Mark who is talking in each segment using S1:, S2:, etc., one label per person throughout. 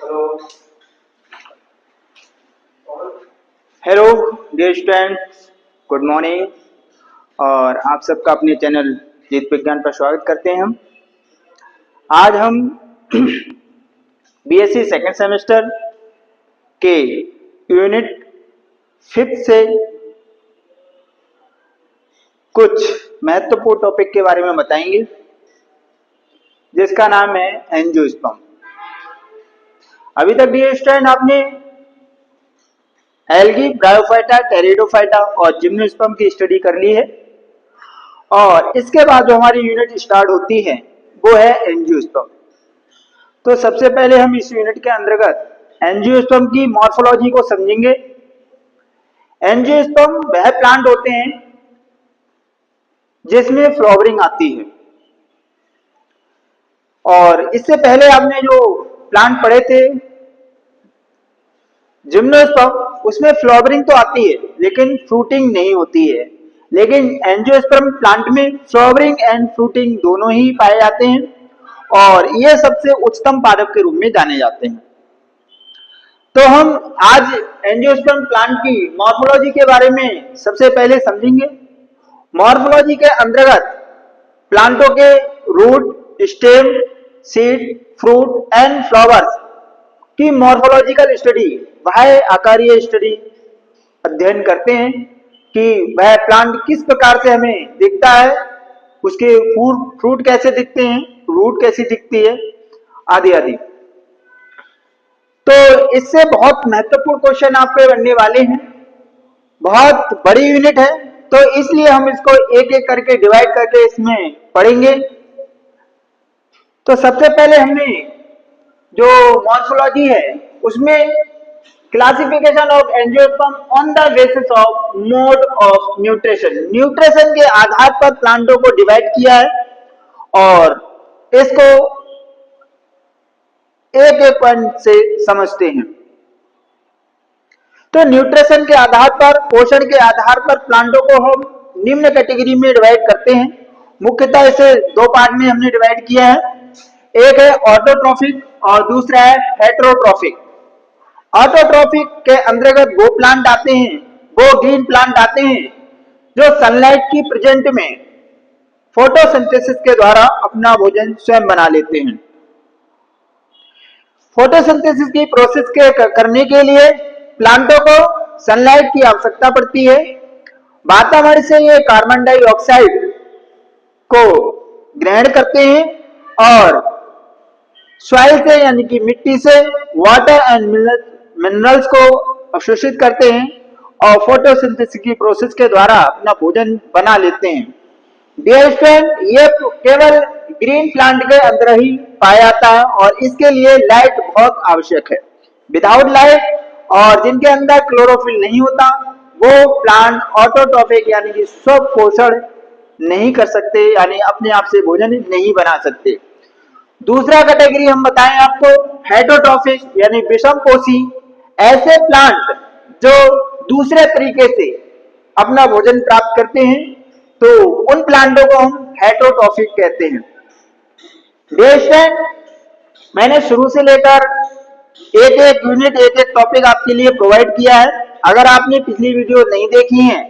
S1: Hello dear students, good morning. और आप सबका अपने चैनल जीत विज्ञान पर स्वागत करते हैं। आज हम बीएससी सेकेंड सेमेस्टर के यूनिट 5 से कुछ महत्वपूर्ण टॉपिक के बारे में बताएंगे, जिसका नाम है एंजियोस्पर्म। अभी तक डियर स्टूडेंट आपने एल्गी, ब्रायोफाइटा, टेरिडोफाइटा और जिम्नोस्पर्म की स्टडी कर ली है। और इसके बाद जो हमारी यूनिट स्टार्ट होती है वो है एंजियोस्पर्म। तो सबसे पहले हम इस यूनिट के अंतर्गत एंजियोस्पर्म की मॉर्फोलॉजी को समझेंगे। एंजियोस्पर्म वह प्लांट होते हैं जिसमें फ्लावरिंग आती है। और इससे पहले आपने जो प्लांट पढ़े थे जिम्नोस्पर्म, उसमें फ्लावरिंग तो आती है लेकिन फ्रूटिंग नहीं होती है। लेकिन एंजियोस्पर्म प्लांट में फ्लावरिंग एंड फ्रूटिंग दोनों ही पाए जाते हैं और ये सबसे उच्चतम पादप के रूप में जाने जाते हैं। तो हम आज एंजियोस्पर्म प्लांट की मॉर्फोलॉजी के बारे में सबसे पहले समझेंगे। मॉर्फोलॉजी के अंतर्गत प्लांटों के root, stem, seed, fruit and flowers की मॉर्फोलॉजिकल स्टडी, बाह्य आकारीय स्टडी अध्ययन करते हैं कि वह प्लांट किस प्रकार से हमें दिखता है, उसके फ्रूट कैसे दिखते हैं, रूट कैसी दिखती है, आदि आदि। तो इससे बहुत महत्वपूर्ण क्वेश्चन आपके बनने वाले हैं। बहुत बड़ी यूनिट है तो इसलिए हम इसको एक एक करके डिवाइड करके इसमें पढ़ेंगे। तो सबसे पहले हमने जो मॉर्फोलॉजी है उसमें classification of angiosperm on the basis of mode of nutrition, nutrition के आधार पर प्लांटों को डिवाइड किया है और इसको एक एक पॉइंट से समझते हैं। तो न्यूट्रिशन के आधार पर, पोषण के आधार पर प्लांटों को हम निम्न कैटेगरी में डिवाइड करते हैं। मुख्यतः इसे दो पार्ट में हमने डिवाइड किया है, एक है ऑटोट्रॉफिक और दूसरा है हेटेरोट्रॉफिक। ऑटोट्रॉफिक के अंतर्गत वो प्लांट आते हैं, वो ग्रीन प्लांट आते हैं जो सनलाइट की प्रेजेंट में फोटोसिंथेसिस के द्वारा अपना भोजन स्वयं बना लेते हैं। फोटोसिंथेसिस की प्रोसेस के करने के लिए प्लांटों को सनलाइट की आवश्यकता पड़ती है। वातावरण से ये कार्बन डाइऑक्साइड को ग्रहण करते हैं और सॉइल से यानी कि मिट्टी से वाटर एंड मिनरल्स को अवशोषित करते हैं और फोटोसिंथेसिस की प्रोसेस के द्वारा अपना भोजन बना लेते हैं। डियर स्टूडेंट, ये केवल ग्रीन प्लांट के अंदर ही पाया जाता है और इसके लिए लाइट बहुत आवश्यक है। विदाउट लाइट और जिनके अंदर क्लोरोफिल नहीं होता वो प्लांट ऑटोट्रॉफिक यानी कि स्व पोषण नहीं कर सकते, यानी अपने आप से भोजन नहीं बना सकते। दूसरा कैटेगरी हम बताएं आपको हेटेरोट्रॉफिक यानी विषमपोषी, ऐसे प्लांट जो दूसरे तरीके से अपना भोजन प्राप्त करते हैं, तो उन प्लांटों को हम हेटेरोट्रॉफिक कहते हैं। मैंने शुरू से लेकर एक एक यूनिट, एक एक टॉपिक आपके लिए प्रोवाइड किया है। अगर आपने पिछली वीडियो नहीं देखी है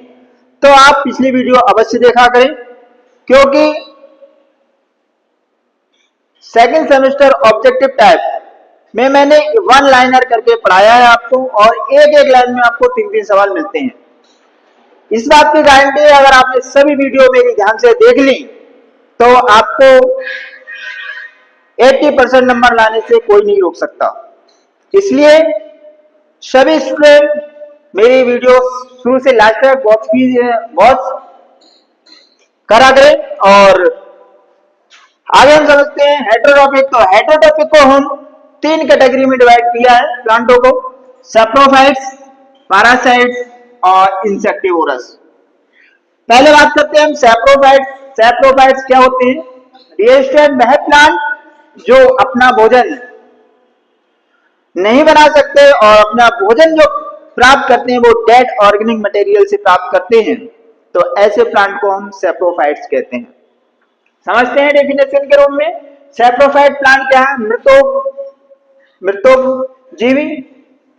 S1: तो आप पिछली वीडियो अवश्य देखा करें, क्योंकि सेकेंड सेमेस्टर ऑब्जेक्टिव टाइप में मैंने वन लाइनर करके पढ़ाया है आपको और एक एक लाइन में आपको 3-3 सवाल मिलते हैं। इस बात की गारंटी है, अगर आपने सभी वीडियो मेरी ध्यान से देख ली तो आपको 80% नंबर लाने से कोई नहीं रोक सकता। इसलिए सभी स्टूडेंट मेरी वीडियो शुरू से लास्ट तक वॉच करा करें। और आगे हम समझते हैं हेटेरोट्रॉफिक। तो हेटेरोट्रॉफिक को हम 3 कैटेगरी में डिवाइड किया है प्लांटों को, सैप्रोफाइट्स, पैरासाइट्स और इंसेक्टिवोरस। पहले बात करते हैं हम सैप्रोफाइट्स। सैप्रोफाइट्स क्या होते हैं? डियर स्टूडेंट, वह प्लांट जो अपना भोजन नहीं बना सकते और अपना भोजन जो प्राप्त करते हैं वो डेड ऑर्गेनिक मटेरियल से प्राप्त करते हैं, तो ऐसे प्लांट को हम सैप्रोफाइट्स कहते हैं। समझते हैं डेफिनेशन के रूप में। सैप्रोफाइट प्लांट क्या है? मृतोपजीवी।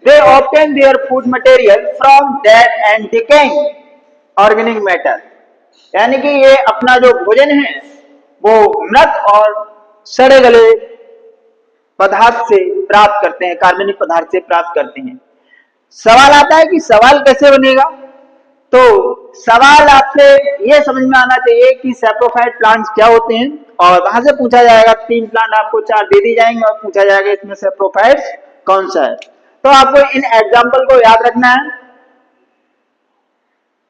S1: They obtain their food material from dead and decaying organic matter, यानी कि ये अपना जो भोजन है वो मृत और सड़े गले पदार्थ से प्राप्त करते हैं, कार्बनिक पदार्थ से प्राप्त करते हैं। सवाल आता है कि सवाल कैसे बनेगा, तो सवाल आपसे ये समझ में आना चाहिए कि सैप्रोफाइट प्लांट्स क्या होते हैं, और वहां से पूछा जाएगा 3 प्लांट आपको 4 दे दी जाएंगे और पूछा जाएगा इसमें सैप्रोफाइट्स कौन सा है। तो आपको इन एग्जाम्पल को याद रखना है।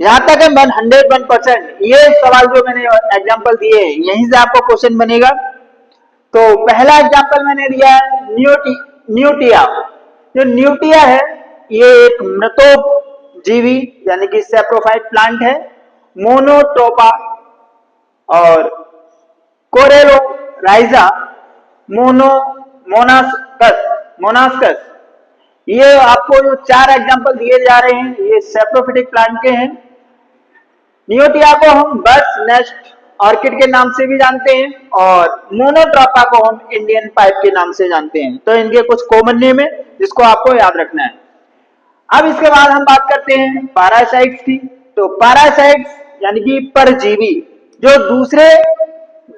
S1: यहां तक है 101%। ये सवाल जो मैंने एग्जाम्पल दिए यहीं से आपको क्वेश्चन बनेगा। तो पहला एग्जाम्पल मैंने दिया है न्यूटिया। जो न्यूटिया है ये एक मृतोपजीवी यानी कि सैप्रोफाइट प्लांट है। मोनोट्रोपा और कोरेलोराइजा मोनास्कस, ये आपको जो 4 एग्जाम्पल दिए जा रहे हैं ये सैप्रोफिटिक प्लांट के हैं। न्यूटिया को हम बर्ड्स नेस्ट ऑर्किड के नाम से भी जानते हैं और मोनोट्रोपा को हम इंडियन पाइप के नाम से जानते हैं। तो इनके कुछ कॉमन नेम है जिसको आपको याद रखना है। अब इसके बाद हम बात करते हैं पैरासाइट्स की। तो पैरासाइट्स यानी कि परजीवी जो दूसरे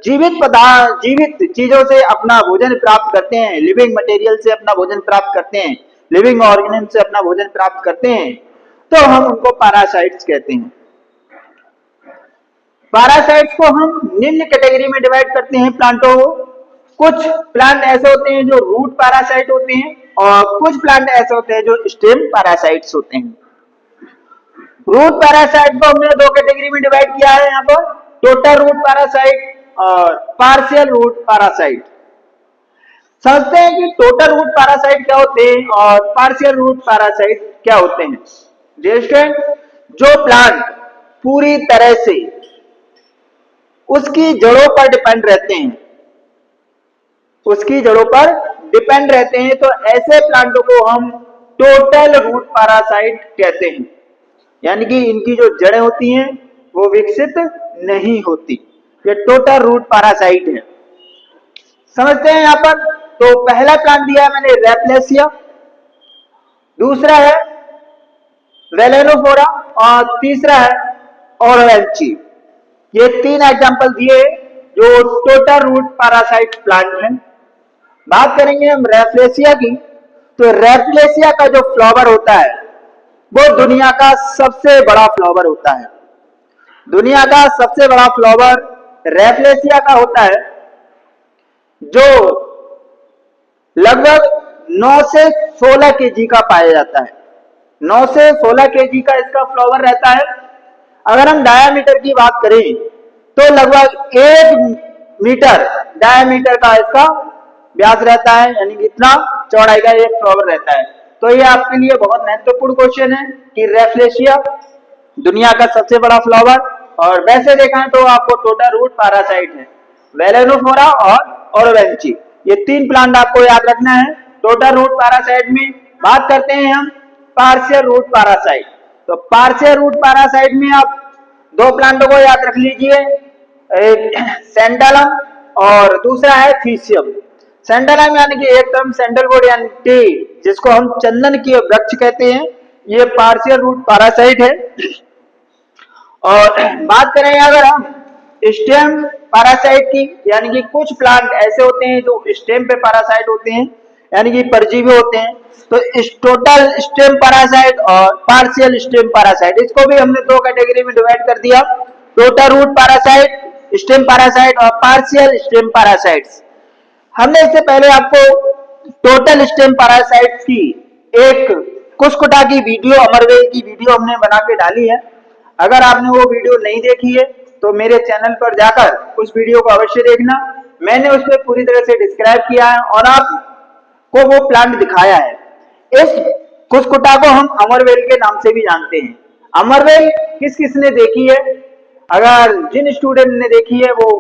S1: जीवित चीजों से अपना भोजन प्राप्त करते हैं, लिविंग मटेरियल से अपना भोजन प्राप्त करते हैं, लिविंग ऑर्गेनिज्म से अपना भोजन प्राप्त करते हैं, तो हम उनको पैरासाइट्स कहते हैं। पैरासाइट्स को हम निम्न कैटेगरी में डिवाइड करते हैं प्लांटों को। कुछ प्लांट ऐसे होते हैं जो रूट पैरासाइट होते हैं और कुछ प्लांट ऐसे होते हैं जो स्टेम पैरासाइट्स होते हैं। रूट पैरासाइट को हमने 2 कैटेगरी में डिवाइड किया है यहाँ पर, टोटल रूट पैरासाइट और पार्शियल रूट पैरासाइट। समझते हैं कि टोटल रूट पैरासाइट क्या होते हैं और पार्शियल रूट पैरासाइट क्या होते हैं। डियर स्टूडेंट, जो प्लांट पूरी तरह से उसकी जड़ों पर डिपेंड रहते हैं, उसकी जड़ों पर डिपेंड रहते हैं, तो ऐसे प्लांटों को हम टोटल रूट पैरासाइट कहते हैं। यानी कि इनकी जो जड़ें होती हैं वो विकसित नहीं होती, ये टोटल रूट पैरासाइट है। समझते हैं यहाँ पर। तो पहला प्लांट दिया है मैंने रैपलेसिया, दूसरा है वेलेनोफोरा और तीसरा है ओरोवेंची। ये 3 एग्जांपल दिए जो टोटल रूट पैरासाइट प्लांट हैं। बात करेंगे हम रैपलेसिया की। तो रैपलेसिया का जो फ्लावर होता है वो दुनिया का सबसे बड़ा फ्लावर होता है। दुनिया का सबसे बड़ा फ्लावर रैपलेसिया का होता है, जो लगभग 9 से 16 केजी का पाया जाता है। 9 से 16 केजी का इसका फ्लावर रहता है। अगर हम डायामीटर की बात करें तो लगभग 1 मीटर डायामीटर का इसका व्यास रहता है, यानी कि इतना चौड़ाई का ये फ्लावर रहता है। तो ये आपके लिए बहुत महत्वपूर्ण क्वेश्चन है कि रैपलेसिया दुनिया का सबसे बड़ा फ्लावर, और वैसे देखा तो आपको टोटल रूट पैरासाइट है वेलेनोफोरा और ओरोवेंची। ये 3 प्लांट आपको याद रखना है। टोटल रूट पैरासाइट में बात करते हैं हम पार्शियल रूट पैरासाइट। तो पार्शियल रूट पैरासाइट में आप 2 प्लांटों को याद रख लीजिए, एक सैंडलम और दूसरा है फीसियम। सैंडलम यानी कि एक टर्म सैंडलवुड यानी कि जिसको हम चंदन की वृक्ष कहते हैं, ये पार्शियल रूट पैरासाइट है। और बात करें अगर हम स्टेम पैरासाइट की, यानी कि कुछ प्लांट ऐसे होते हैं जो स्टेम पे पैरासाइट होते हैं, यानी कि परजीवी होते हैं। तो इस टोटल स्टेम पैरासाइट और पार्शियल स्टेम पैरासाइट, इसको भी हमने 2 कैटेगरी में डिवाइड कर दिया, total root parasite, stem parasite और पार्शियल स्टेम पैरासाइट्स। हमने इससे पहले आपको टोटल स्टेम पैरासाइट्स की एक कुसकुटा की वीडियो, अमरवेल की वीडियो हमने बना के डाली है। अगर आपने वो वीडियो नहीं देखी है तो मेरे चैनल पर जाकर उस वीडियो को अवश्य देखना। मैंने उसमें पूरी तरह से डिस्क्राइब किया है और आपको वो प्लांट दिखाया है। इस कुसकुटा को हम अमरवेल के नाम से भी जानते हैं। अमरवेल किस किस ने देखी है? अगर जिन स्टूडेंट ने देखी है वो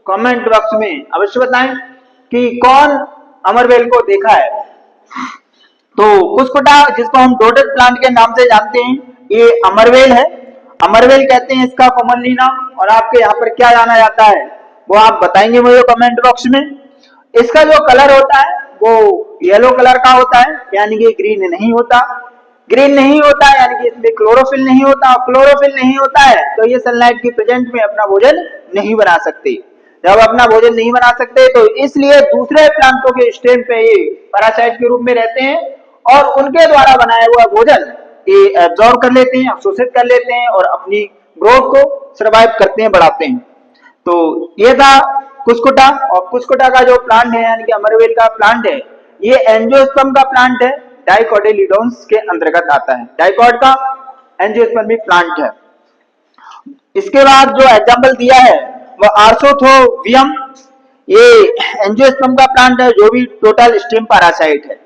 S1: कमेंट बॉक्स में अवश्य बताएं कि कौन अमरवेल को देखा है। तो कुसकुटा जिसको हम डोडेड प्लांट के नाम से जानते हैं, ये अमरवेल है। अमरवेल कहते हैं इसका कॉमनली नाम, और आपके यहाँ पर क्या जाना जाता है वो आप बताएंगे मुझे कमेंट बॉक्स में। इसका जो कलर होता है वो येलो कलर का होता है, यानी कि ग्रीन नहीं होता। ग्रीन नहीं होता है यानी कि इसमें क्लोरोफिल नहीं होता, और क्लोरोफिल नहीं होता है तो ये सनलाइट की प्रेजेंट में अपना भोजन नहीं बना सकते। जब अपना भोजन नहीं बना सकते तो इसलिए दूसरे प्लांटों के स्टेम पे ये पैरासाइट के रूप में रहते हैं और उनके द्वारा बनाया हुआ भोजन ये एब्जॉर्ब कर लेते हैं, अवशोषित कर लेते हैं और अपनी ग्रोथ को सर्वाइव करते हैं, बढ़ाते हैं। तो ये था कुस्कुटा। और कुस्कुटा का जो प्लांट है यानी कि अमरवेल का प्लांट है, ये एंजियोस्पर्म का प्लांट है, डाइकोटिलीडोन्स के अंतर्गत आता है। डाइकोट का एंजियोस्पर्मिक प्लांट है। इसके बाद जो एग्जाम्पल दिया है वो आर्थोथोवियम, ये एंजियोस्पर्म का प्लांट है जो भी टोटल स्टेम पैरासाइट है।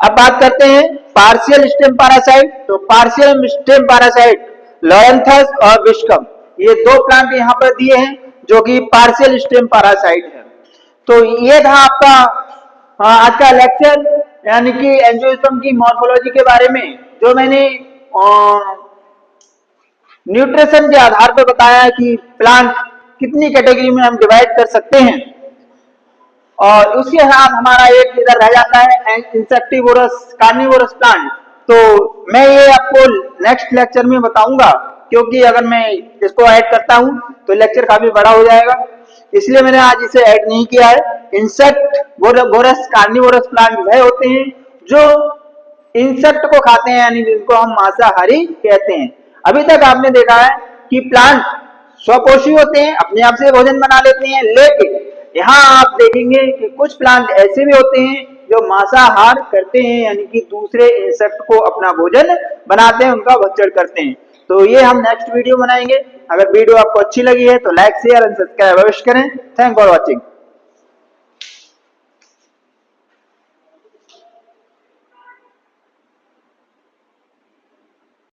S1: अब बात करते हैं पार्शियल स्टेम पैरासाइट। तो पार्शियल स्टेम पैरासाइट लॉरेंथस और विस्कम, ये दो प्लांट यहाँ पर दिए हैं जो कि पार्शियल स्टेम पैरासाइट है। तो ये था आपका आज का लेक्चर, यानी कि एंजियोस्पर्म की मॉर्फोलॉजी के बारे में, जो मैंने न्यूट्रिशन के आधार पर बताया है कि प्लांट कितनी कैटेगरी में हम डिवाइड कर सकते हैं। और उसके साथ हमारा एक इधर रह जाता है इंसेक्टिवोरस कार्निवोरस प्लांट। तो मैं ये आपको नेक्स्ट लेक्चर में बताऊंगा, क्योंकि अगर मैं इसको ऐड करता हूं तो लेक्चर काफी बड़ा हो जाएगा, इसलिए मैंने आज इसे ऐड नहीं किया है। इंसेक्टिवोरस कार्निवोरस प्लांट वह होते हैं जो इंसेक्ट को खाते हैं, यानी जिनको हम मांसाहारी कहते हैं। अभी तक आपने देखा है कि प्लांट स्वपोषी होते हैं, अपने आप से भोजन बना लेते हैं, लेकिन यहाँ आप देखेंगे कि कुछ प्लांट ऐसे भी होते हैं जो मांसाहार करते हैं, यानी कि दूसरे इंसेक्ट को अपना भोजन बनाते हैं, उनका भक्षण करते हैं। तो ये हम नेक्स्ट वीडियो बनाएंगे। अगर वीडियो आपको अच्छी लगी है तो लाइक शेयर एंड सब्सक्राइब अवश्य करें। Thank for watching.